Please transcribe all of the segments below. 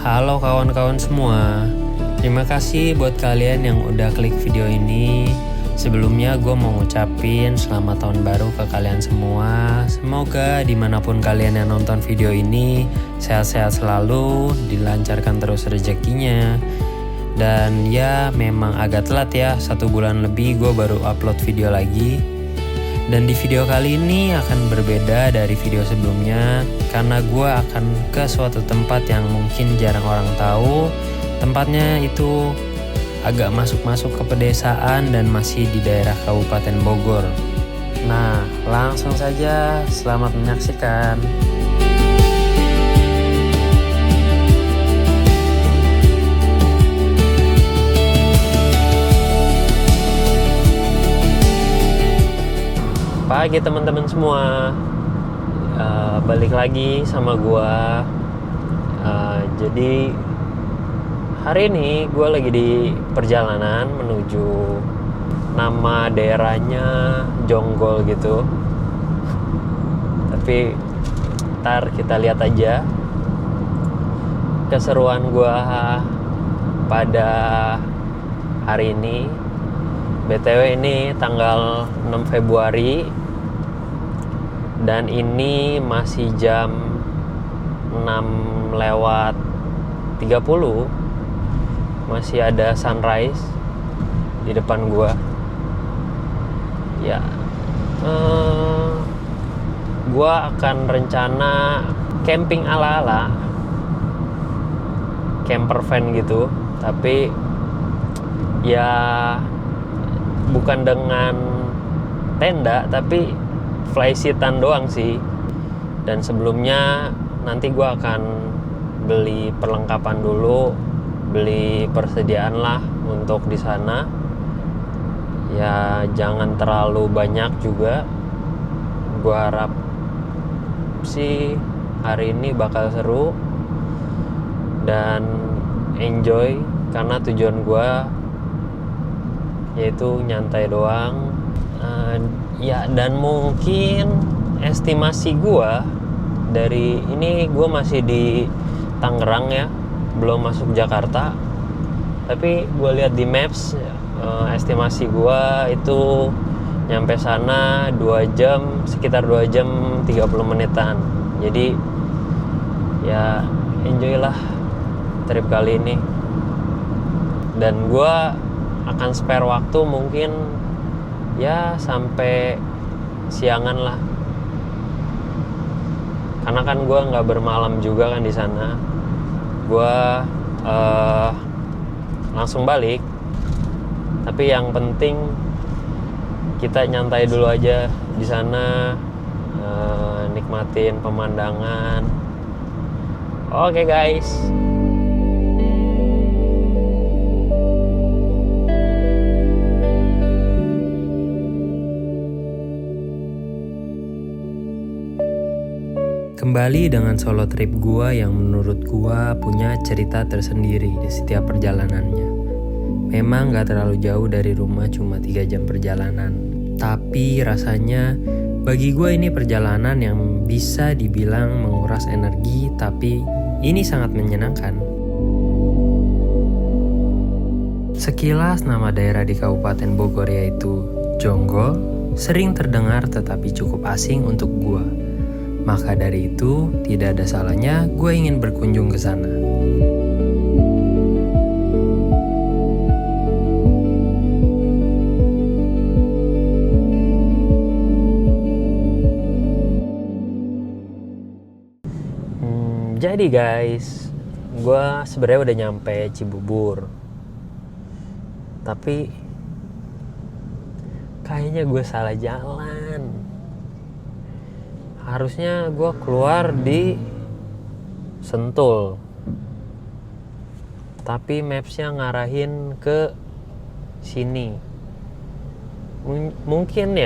Halo kawan-kawan semua. Terima kasih buat kalian yang udah klik video ini. Sebelumnya gue mau ngucapin selamat tahun baru ke kalian semua. Semoga dimanapun kalian yang nonton video ini sehat-sehat selalu, dilancarkan terus rezekinya. Dan ya memang agak telat ya, 1 bulan lebih gue baru upload video lagi. Dan di video kali ini akan berbeda dari video sebelumnya karena gue akan ke suatu tempat yang mungkin jarang orang tahu. Tempatnya itu agak masuk-masuk ke pedesaan dan masih di daerah Kabupaten Bogor. Nah, langsung saja selamat menyaksikan. Pagi teman-teman semua, balik lagi sama gua. Jadi hari ini gua lagi di perjalanan menuju, nama daerahnya Jonggol gitu. Tapi ntar kita lihat aja keseruan gua pada hari ini. BTW ini tanggal 6 Februari dan ini masih jam 6:30. Masih ada sunrise di depan gua. Ya, gua akan rencana camping ala-ala camper van gitu, tapi ya bukan dengan tenda tapi fly-seatan doang sih. Dan sebelumnya nanti gue akan beli perlengkapan dulu, beli persediaan lah untuk di sana. Ya jangan terlalu banyak juga. Gue harap sih hari ini bakal seru dan enjoy karena tujuan gue yaitu nyantai doang. Ya dan mungkin estimasi gua dari ini, gua masih di Tangerang ya, belum masuk Jakarta. Tapi gua lihat di maps, estimasi gua itu nyampe sana 2 jam, sekitar 2 jam 30 menitan. Jadi ya enjoy lah trip kali ini. Dan gua akan spare waktu mungkin ya sampai siangan lah, karena kan gue nggak bermalam juga kan di sana. Gue langsung balik, tapi yang penting kita nyantai dulu aja di sana, nikmatin pemandangan. Oke guys. Kembali dengan solo trip gua yang menurut gua punya cerita tersendiri di setiap perjalanannya. Memang gak terlalu jauh dari rumah, cuma 3 jam perjalanan. Tapi rasanya bagi gua ini perjalanan yang bisa dibilang menguras energi, tapi ini sangat menyenangkan. Sekilas nama daerah di Kabupaten Bogor yaitu Jonggol sering terdengar tetapi cukup asing untuk gua. Maka dari itu, tidak ada salahnya gue ingin berkunjung ke sana. Jadi guys, gue sebenarnya udah nyampe Cibubur. Tapi kayaknya gue salah jalan. Harusnya gue keluar di Sentul, tapi mapsnya ngarahin ke sini. Mungkin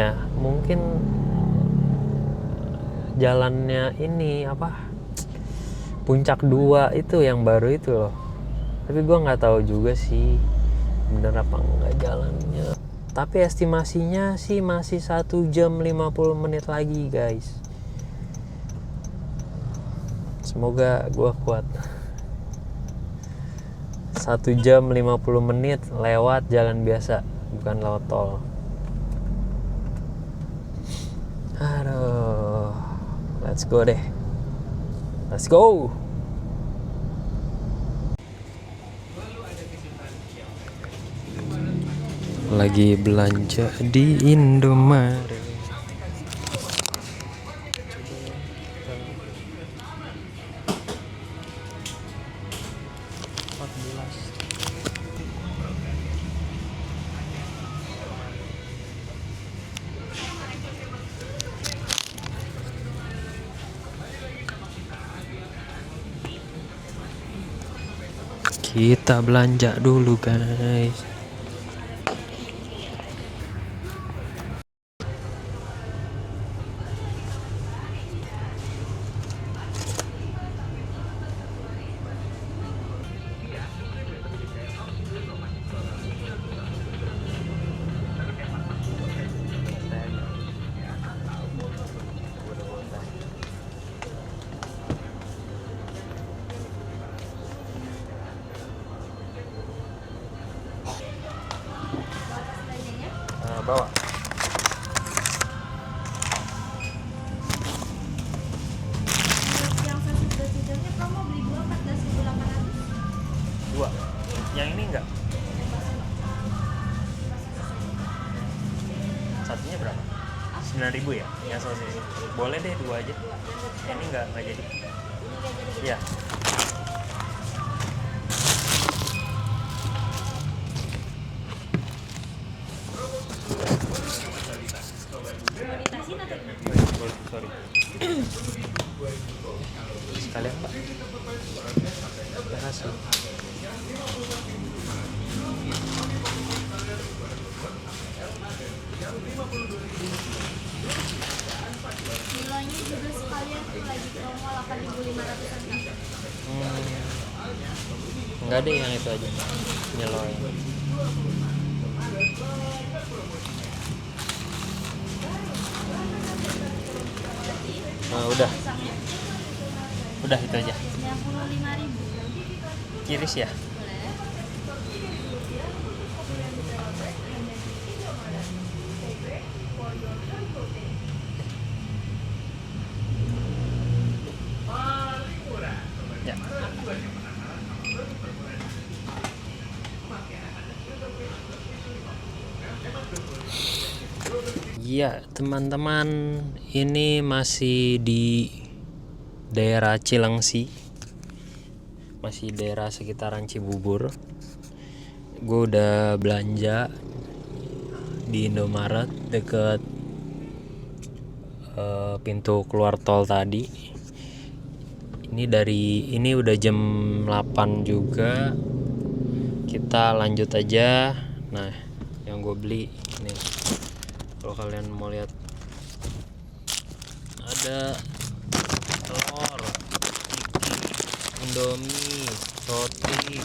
jalannya ini apa, Puncak 2 itu yang baru itu loh. Tapi gue nggak tahu juga sih bener apa enggak jalannya. Tapi estimasinya sih masih 1 jam 50 menit lagi guys. Semoga gue kuat. 1 jam 50 menit lewat jalan biasa, bukan lewat tol. Aduh, let's go deh. Let's go. Lagi belanja di Indomaret. Kita belanja dulu guys. Bawa. Yang sesudah-sudahnya kamu beli 2 14.800. 2. Yang ini enggak? Satunya berapa? 9.000 ya? Yang sosis. Boleh deh 2 aja. Ini enggak jadi. Iya. Sorry. Sekalian Pak. Makasih. Kilonya juga sekalian tuh lagi promo 8.500-an. Enggak deh, yang itu aja. Nyeloy. Nah, udah itu aja. 95.000. Kiris ya. Ya. Ya teman-teman, ini masih di daerah Cilengsi, masih daerah sekitaran Cibubur. Gue udah belanja di Indomaret deket pintu keluar tol tadi. Ini udah jam 8 juga. Kita lanjut aja. Nah, yang gue beli ini, kalau kalian mau lihat, ada telur, Indomie, roti.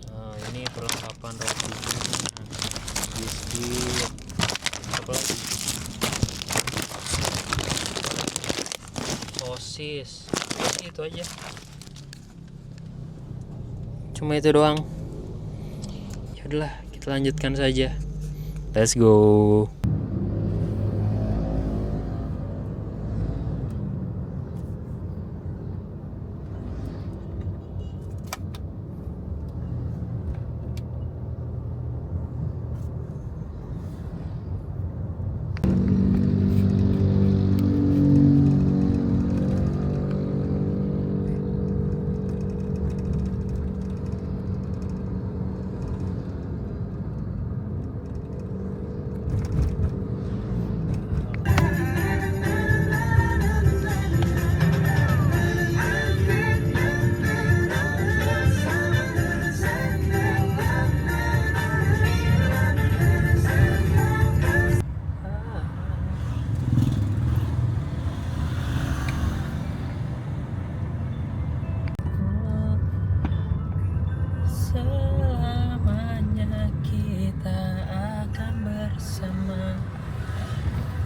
Nah, ini perlengkapan rotinya, biskuit, apa lagi? Sosis. Itu aja. Cuma itu doang. Ya udahlah, kita lanjutkan saja. Let's go. Selamanya kita akan bersama,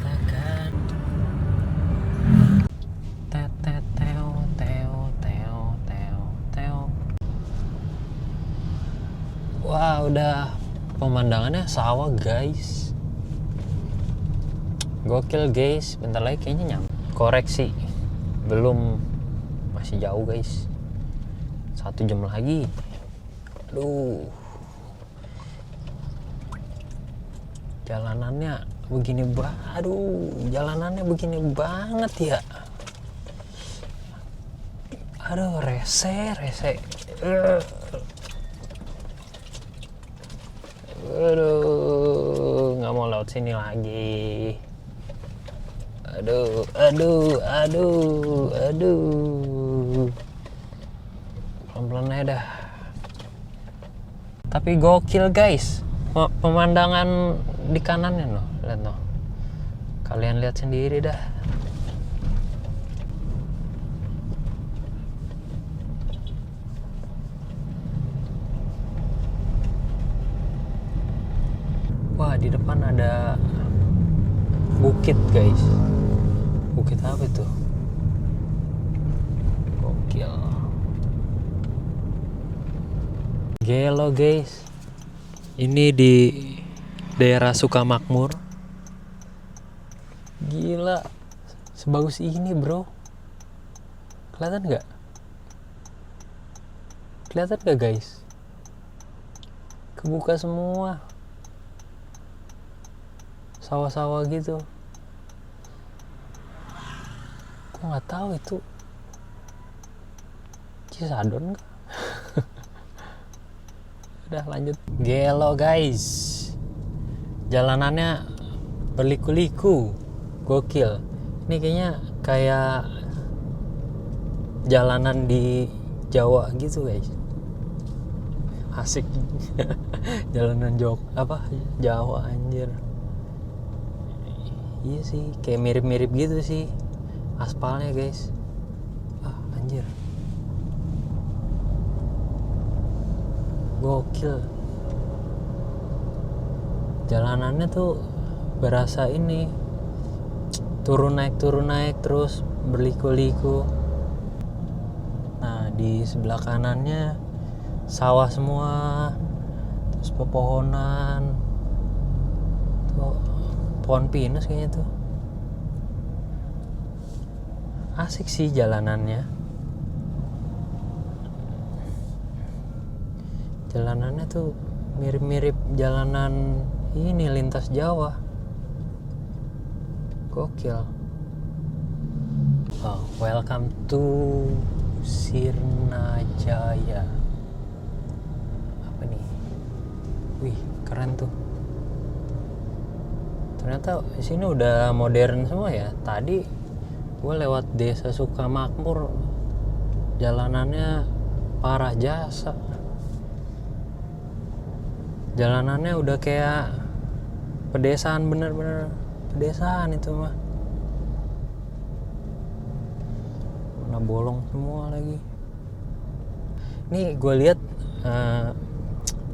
takkan teo. Wah, udah pemandangannya sawah guys. Gokil guys. Bentar lagi kayaknya nyampe. Koreksi, belum, masih jauh guys. 1 jam lagi. Aduh, jalanannya begini banget ya. Aduh, rese. Aduh, nggak mau lewat sini lagi. Aduh. Pelan-pelan aja dah. Tapi gokil guys. Pemandangan di kanannya loh, lihat loh. Kalian lihat sendiri dah. Wah, di depan ada bukit guys. Bukit apa itu? Gokil. Gelo guys. Ini di daerah Sukamakmur. Gila, sebagus ini bro. Kelihatan nggak? Kelihatan nggak guys? Kebuka semua. Sawah-sawah gitu. Gue nggak tahu itu Cisadon nggak? Udah lanjut. Gelo guys. Jalanannya berliku-liku. Gokil. Ini kayaknya kayak jalanan di Jawa gitu guys. Asik. Jalanan Jawa anjir. Iya sih, kayak mirip-mirip gitu sih aspalnya guys. Anjir. Gokil. Jalanannya tuh berasa ini turun naik terus berliku-liku. Nah, di sebelah kanannya sawah semua, terus pepohonan tuh, pohon pinus kayaknya tuh. Asik sih jalanannya. Jalanannya tuh mirip-mirip jalanan ini lintas Jawa. Gokil. Welcome to Sirnajaya. Apa nih? Wih, keren tuh. Ternyata di sini udah modern semua ya. Tadi gue lewat desa Sukamakmur, jalanannya parah jasa. Jalanannya udah kayak pedesaan, bener-bener pedesaan itu mah. Mana bolong semua lagi. Nih gue lihat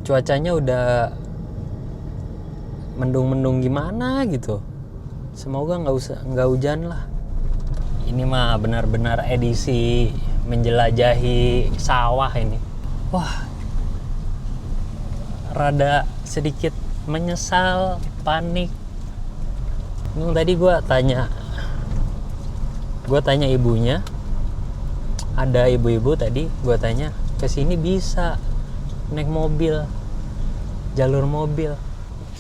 cuacanya udah mendung-mendung gimana gitu. Semoga nggak hujan lah. Ini mah benar-benar edisi menjelajahi sawah ini. Wah, rada sedikit menyesal, panik. Tadi gue tanya ibunya, ada ibu-ibu tadi gue tanya, kesini bisa naik mobil, jalur mobil,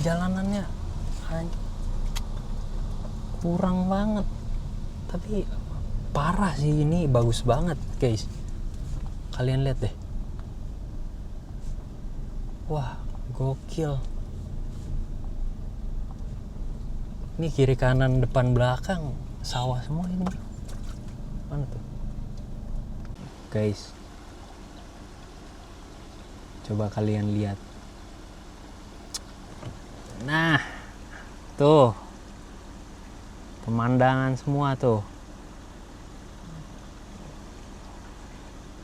jalanannya kurang banget, tapi parah sih, ini bagus banget guys. Kalian lihat deh, wah gokil. Ini kiri kanan depan belakang sawah semua ini. Mana tuh guys, coba kalian lihat. Nah tuh pemandangan semua tuh.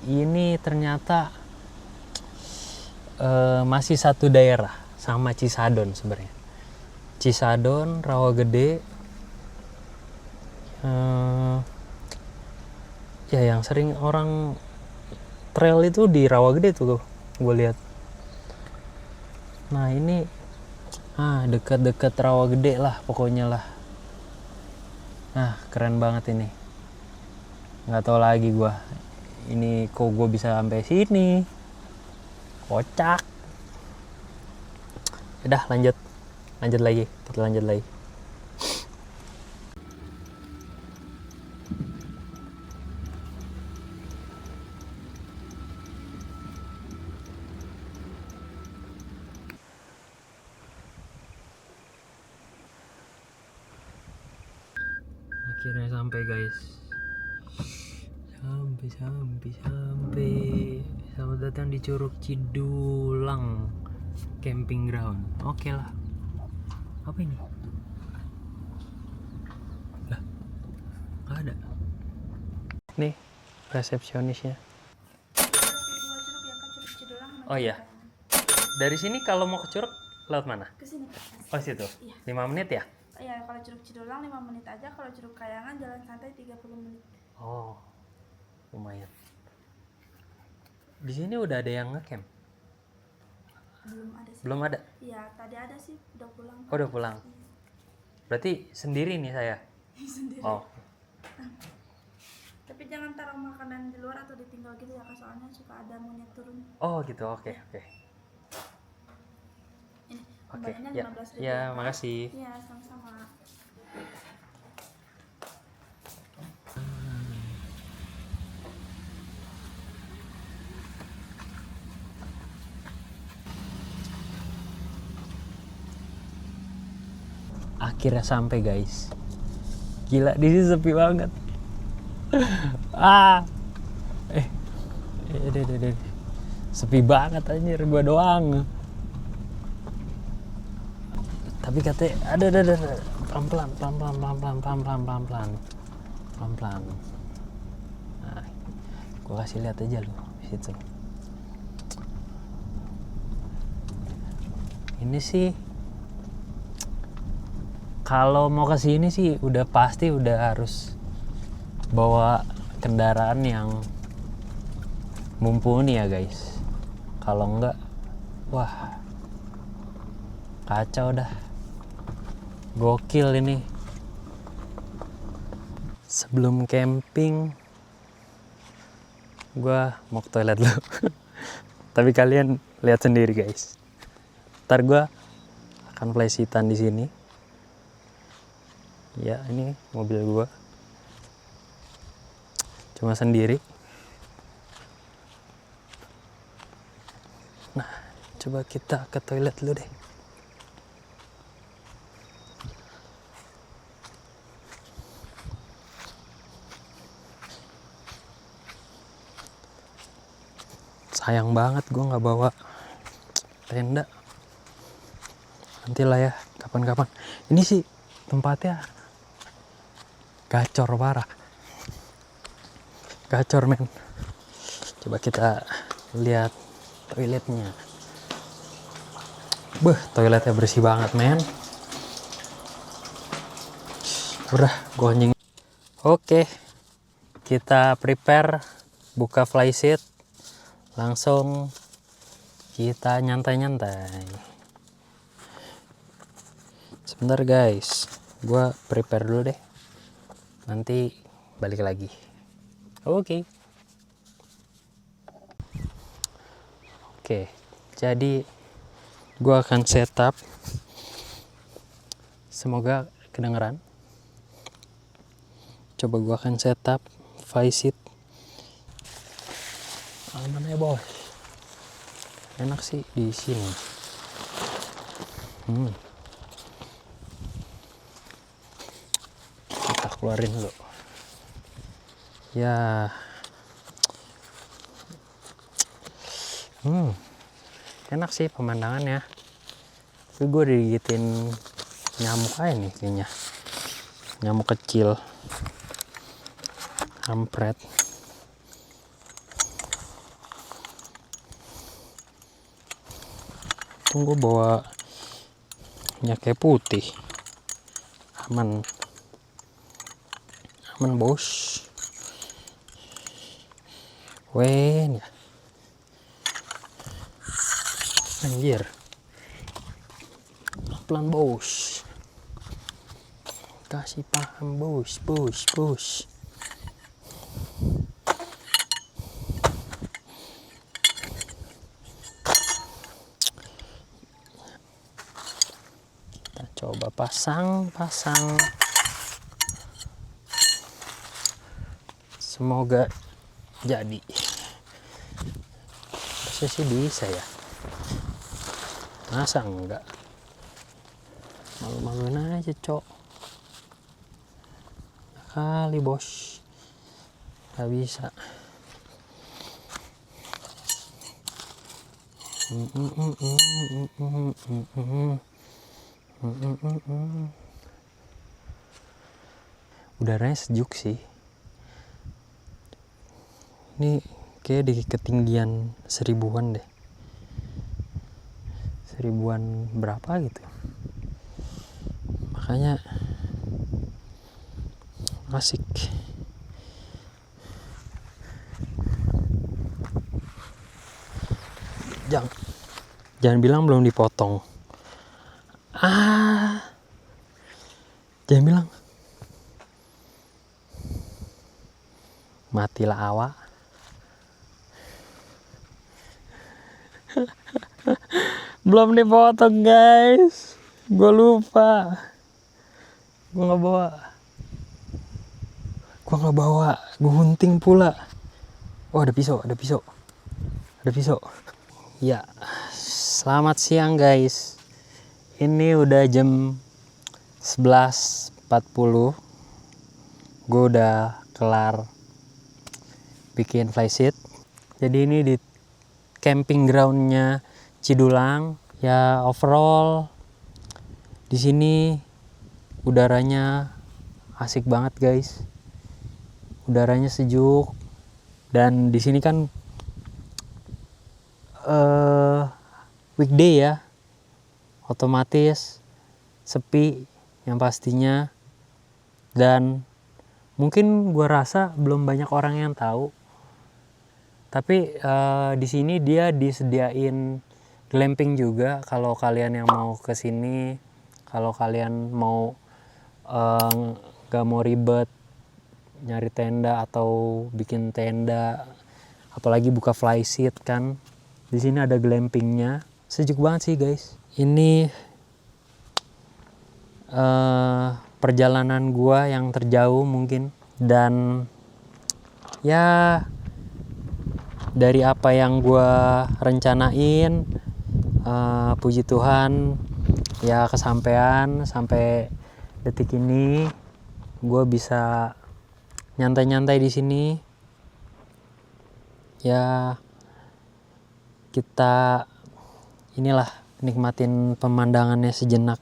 Ini ternyata masih satu daerah sama Cisadon sebenarnya. Cisadon, Rawagede, ya yang sering orang trail itu di Rawagede tuh gue lihat. Nah ini dekat-dekat rawa gede lah pokoknya lah. Nah keren banget ini. Nggak tahu lagi gua. Ini kok gue bisa sampai sini. Kocak. Udah lanjut lagi. Kita lanjut lagi. Akhirnya sampai guys. Sampai. Selamat datang di Curug Cidulang Camping Ground. Oke lah. Apa ini? Lah, nggak ada. Nih resepsionisnya. Oh iya. Dari sini kalau mau ke Curug lewat mana? Ke sini. Oh situ. Iya. 5 menit ya? Iya, kalau Curug Cidulang 5 menit aja, kalau Curug Kayangan jalan santai 30 menit. Oh, lumayan. Di sini udah ada yang ngecamp? Belum ada sih. Belum ada? Iya, tadi ada sih, udah pulang. Oh, udah pulang. Berarti sendiri nih saya? Sendiri. Oh, Tapi jangan taruh makanan di luar atau ditinggal gitu ya, Kak, soalnya suka ada monyet turun. oh gitu. Oke. Ini Oke, kembalinya ya. 15.000. Ya, makasih. Iya, sama-sama. Akhirnya sampai guys. Gila, di sini sepi banget. Deh. Sepi banget anjir, gua doang. Tapi katanya ada pelan-pelan. Nah, gua kasih lihat aja lu di situ. Ini sih kalau mau ke sini sih udah pasti udah harus bawa kendaraan yang mumpuni ya guys. Kalau enggak, wah kacau dah. Gokil ini. Sebelum camping, gua mau ke toilet dulu. Tapi kalian lihat sendiri guys. Ntar gua akan flashitan di sini. Ya ini mobil gua. Cuma sendiri. Nah, coba kita ke toilet dulu deh. Sayang banget gua nggak bawa tenda. Nantilah ya, kapan-kapan. Ini sih tempatnya gacor parah. Gacor men. Coba kita lihat toiletnya. Toiletnya bersih banget men. Udah, gua anjing. Oke, kita prepare, buka flyseat, langsung kita nyantai-nyantai. Sebentar guys, gua prepare dulu deh. Nanti balik lagi. Oke, jadi gua akan setup. Semoga kedengeran. Coba gua akan setup flyseat. Mana ya bos? Enak sih di sini. Kita keluarin dulu. Ya. Enak sih pemandangannya. Tapi gue digigitin nyamuk aja nih kayaknya. Nyamuk kecil. Kampret. Tunggu bawa minyak kayu putih. Aman bos. Wen ya. Anjir. pelan bos. Kasih paham bos. Kita coba pasang. Semoga jadi. Harusnya sih bisa ya. Masa enggak? Malu-maluin aja cok. Ya kali bos. Gak bisa. Udaranya sejuk sih. Ini kayak di ketinggian 1000-an deh. 1000-an berapa gitu. Makanya asik. Jangan bilang belum dipotong. Jangan bilang. Matilah awak. Belum dipotong guys. Gue lupa. Gue nggak bawa. Gue hunting pula. Oh ada pisau. Ya, selamat siang guys. Ini udah jam 11.40. Gue udah kelar bikin flysheet. Jadi ini di camping groundnya Cidulang. Ya overall di sini udaranya asik banget guys. Udaranya sejuk. Dan di sini kan weekday ya, otomatis sepi yang pastinya, dan mungkin gue rasa belum banyak orang yang tahu, tapi di sini dia disediain glamping juga kalau kalian yang mau kesini, kalau kalian mau gak mau ribet nyari tenda atau bikin tenda, apalagi buka flysheet kan. Di sini ada glampingnya. Sejuk banget sih guys. Ini perjalanan gua yang terjauh mungkin, dan ya dari apa yang gua rencanain, puji Tuhan ya kesampaian. Sampai detik ini gua bisa nyantai-nyantai di sini. Ya kita inilah nikmatin pemandangannya sejenak.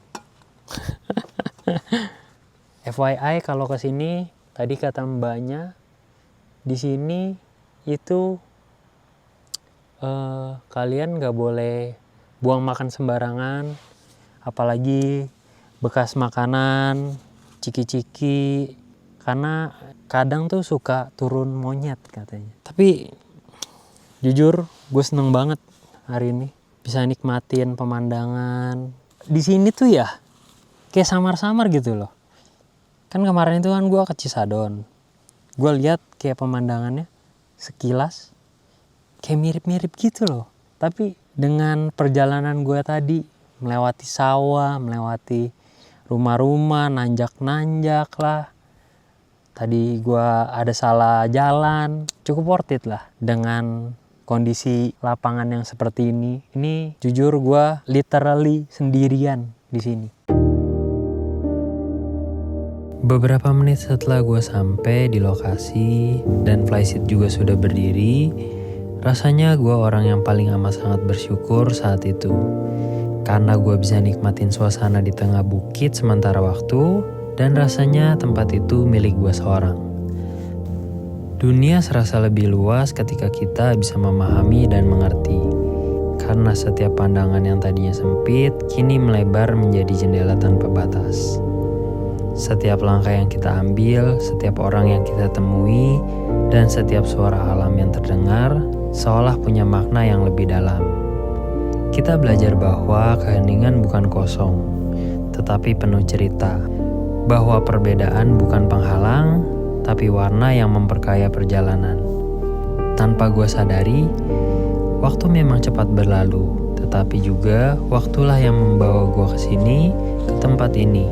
FYI kalau kesini tadi kata mbaknya di sini itu kalian nggak boleh buang makan sembarangan, apalagi bekas makanan, ciki-ciki, karena kadang tuh suka turun monyet katanya. Tapi jujur gue seneng banget hari ini bisa nikmatin pemandangan. Di sini tuh ya kayak samar-samar gitu loh. Kan kemarin itu kan gue ke Cisadon. Gue lihat kayak pemandangannya sekilas kayak mirip-mirip gitu loh. Tapi dengan perjalanan gue tadi melewati sawah, melewati rumah-rumah, nanjak-nanjak lah. Tadi gue ada salah jalan, cukup worth it lah dengan kondisi lapangan yang seperti ini. Ini jujur gue literally sendirian di sini. Beberapa menit setelah gue sampai di lokasi dan flysheet juga sudah berdiri, rasanya gue orang yang paling amat sangat bersyukur saat itu. Karena gue bisa nikmatin suasana di tengah bukit sementara waktu, dan rasanya tempat itu milik gue seorang. Dunia serasa lebih luas ketika kita bisa memahami dan mengerti. Karena setiap pandangan yang tadinya sempit, kini melebar menjadi jendela tanpa batas. Setiap langkah yang kita ambil, setiap orang yang kita temui, dan setiap suara alam yang terdengar, seolah punya makna yang lebih dalam. Kita belajar bahwa keheningan bukan kosong. tetapi penuh cerita. Bahwa perbedaan bukan penghalang, tapi warna yang memperkaya perjalanan. Tanpa gue sadari, waktu memang cepat berlalu, tetapi juga waktulah yang membawa gue ke sini, ke tempat ini.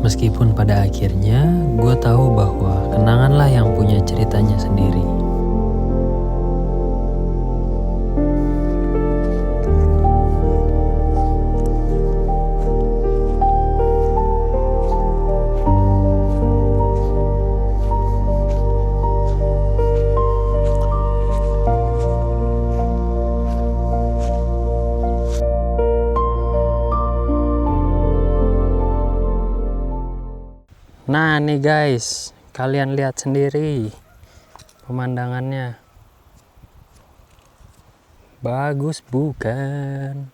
Meskipun pada akhirnya gue tahu bahwa kenanganlah yang punya ceritanya sendiri. Nah nih guys, kalian lihat sendiri pemandangannya. Bagus bukan?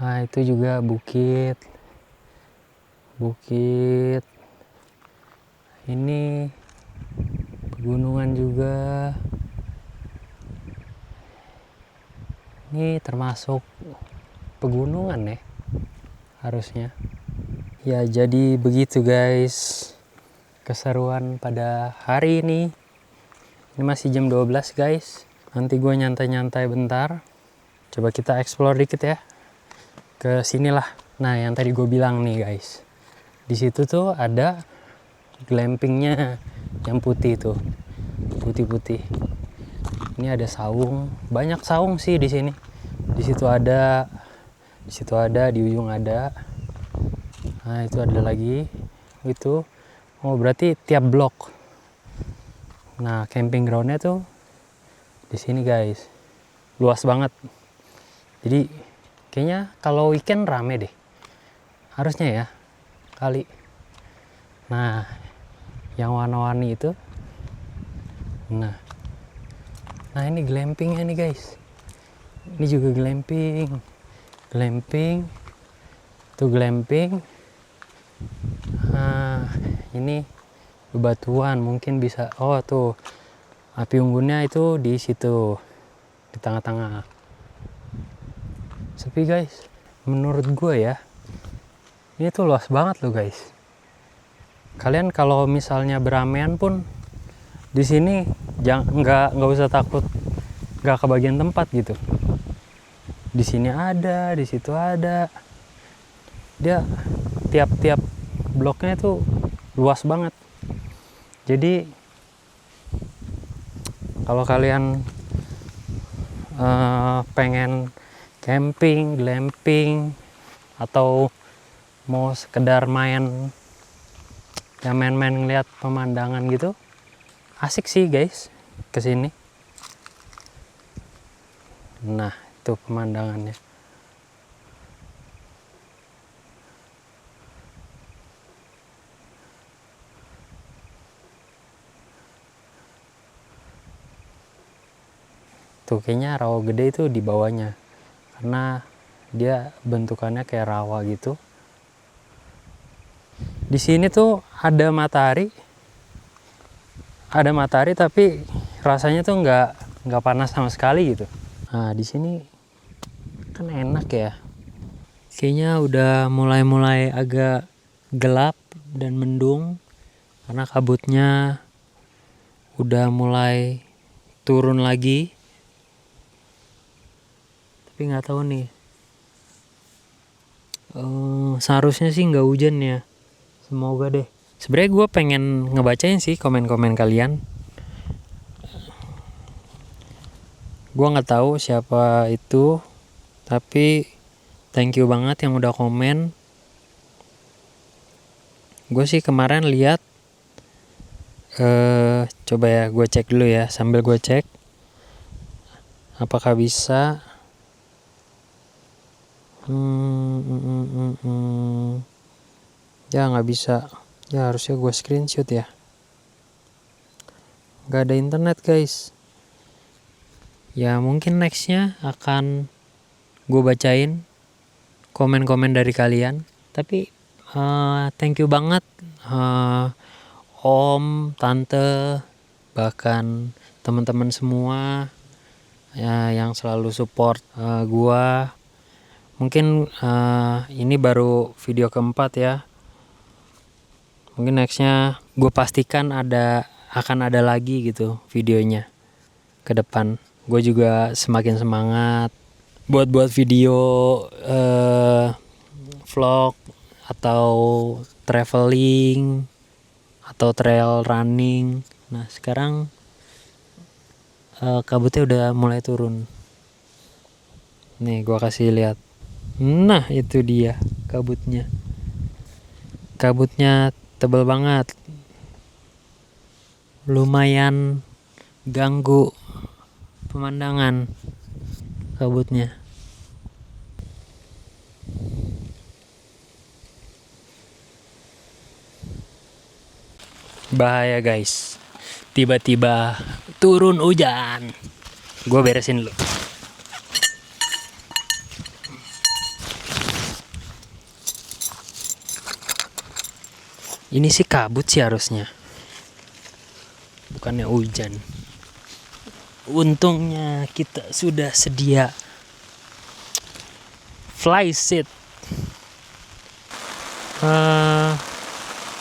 Itu juga bukit. Ini pegunungan juga. Ini termasuk pegunungan ya, harusnya. Ya jadi begitu guys keseruan pada hari ini. Ini masih jam 12 guys. Nanti gue nyantai-nyantai bentar. Coba kita explore dikit ya. Ke sinilah. Nah yang tadi gue bilang nih guys. Di situ tuh ada glampingnya yang putih tuh. Putih-putih. Ini ada saung. Banyak saung sih di sini. Di situ ada, di ujung ada. Nah itu ada lagi itu. Oh berarti tiap blok. Nah camping groundnya tuh di sini guys, luas banget. Jadi kayaknya kalau weekend rame deh, harusnya ya kali. Nah yang warna-warni itu. Nah ini glampingnya nih guys. Ini juga glamping. Tuh glamping. Nah, ini bebatuan mungkin bisa. Oh tuh api unggunnya itu di situ di tengah-tengah. Sepi guys. Menurut gue ya, ini tuh luas banget loh guys. Kalian kalau misalnya beramean pun di sini nggak usah takut nggak kebagian tempat gitu. Di sini ada, di situ ada. Dia tiap bloknya itu luas banget. Jadi kalau kalian pengen camping, glamping, atau mau sekedar main ngeliat pemandangan gitu, asik sih guys kesini. Nah itu pemandangannya. Tuh kayaknya rawa gede itu di bawahnya, karena dia bentukannya kayak rawa gitu. Di sini tuh ada matahari tapi rasanya tuh nggak panas sama sekali gitu. Nah di sini kan enak ya. Kayaknya udah mulai agak gelap dan mendung karena kabutnya udah mulai turun lagi. Tapi nggak tahu nih. Seharusnya sih nggak hujan ya. Semoga deh. Sebenarnya gue pengen ngebacain sih komen-komen kalian. Gue nggak tahu siapa itu, tapi thank you banget yang udah komen. Gue sih kemarin lihat. Coba ya gue cek dulu ya. Sambil gue cek, apakah bisa. Ya nggak bisa. Ya harusnya gue screenshot ya. Nggak ada internet guys. Ya mungkin nextnya akan gue bacain komen-komen dari kalian. Tapi thank you banget om, tante, bahkan teman-teman semua ya, yang selalu support gue Mungkin ini baru video keempat ya. Mungkin nextnya gue pastikan akan ada lagi gitu videonya ke depan. Gue juga semakin semangat buat video vlog atau traveling atau trail running. Nah sekarang kabutnya udah mulai turun. Nih gua kasih lihat. Nah itu dia kabutnya. Kabutnya tebal banget. Lumayan ganggu pemandangan kabutnya. Bahaya guys, tiba-tiba turun hujan. Gue beresin dulu. Ini sih kabut sih harusnya, bukannya hujan. Untungnya kita sudah sedia fly seat.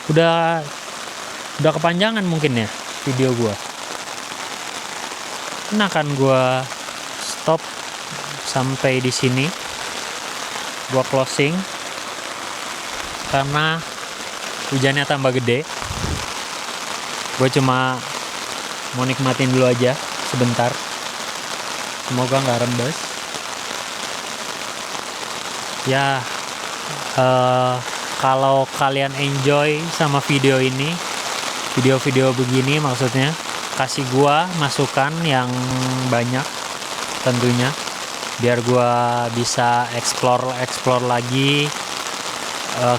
Udah kepanjangan mungkin ya video gua. Nah kan gua stop sampai di sini. Gua closing karena hujannya tambah gede. Gua cuma mau nikmatin dulu aja sebentar. Semoga nggak rembes. Ya, kalau kalian enjoy sama video ini, video-video begini maksudnya, kasih gua masukan yang banyak tentunya, biar gua bisa explore lagi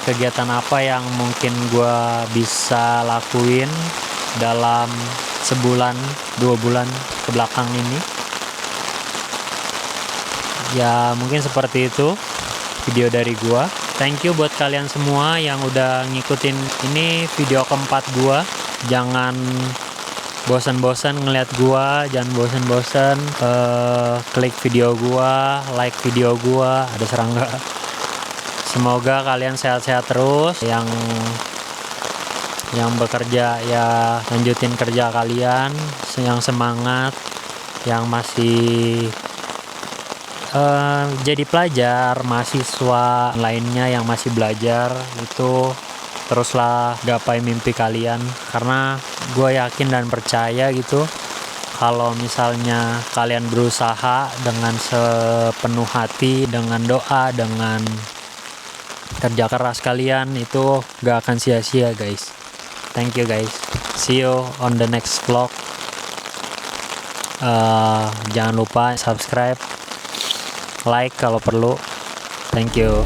kegiatan apa yang mungkin gua bisa lakuin dalam sebulan 2 bulan ke belakang ini. Ya mungkin seperti itu video dari gua. Thank you buat kalian semua yang udah ngikutin ini video keempat gua. Jangan bosan-bosan ngeliat gua, jangan bosan-bosan klik video gua, like video gua. Ada serangga. Semoga kalian sehat-sehat terus. Yang bekerja ya lanjutin kerja kalian, yang semangat, yang masih jadi pelajar, mahasiswa lainnya yang masih belajar, itu teruslah gapai mimpi kalian. Karena gue yakin dan percaya gitu, kalau misalnya kalian berusaha dengan sepenuh hati, dengan doa, dengan kerja keras kalian, itu gak akan sia-sia guys. Thank you guys. See you on the next vlog. Jangan lupa subscribe, like kalau perlu. Thank you.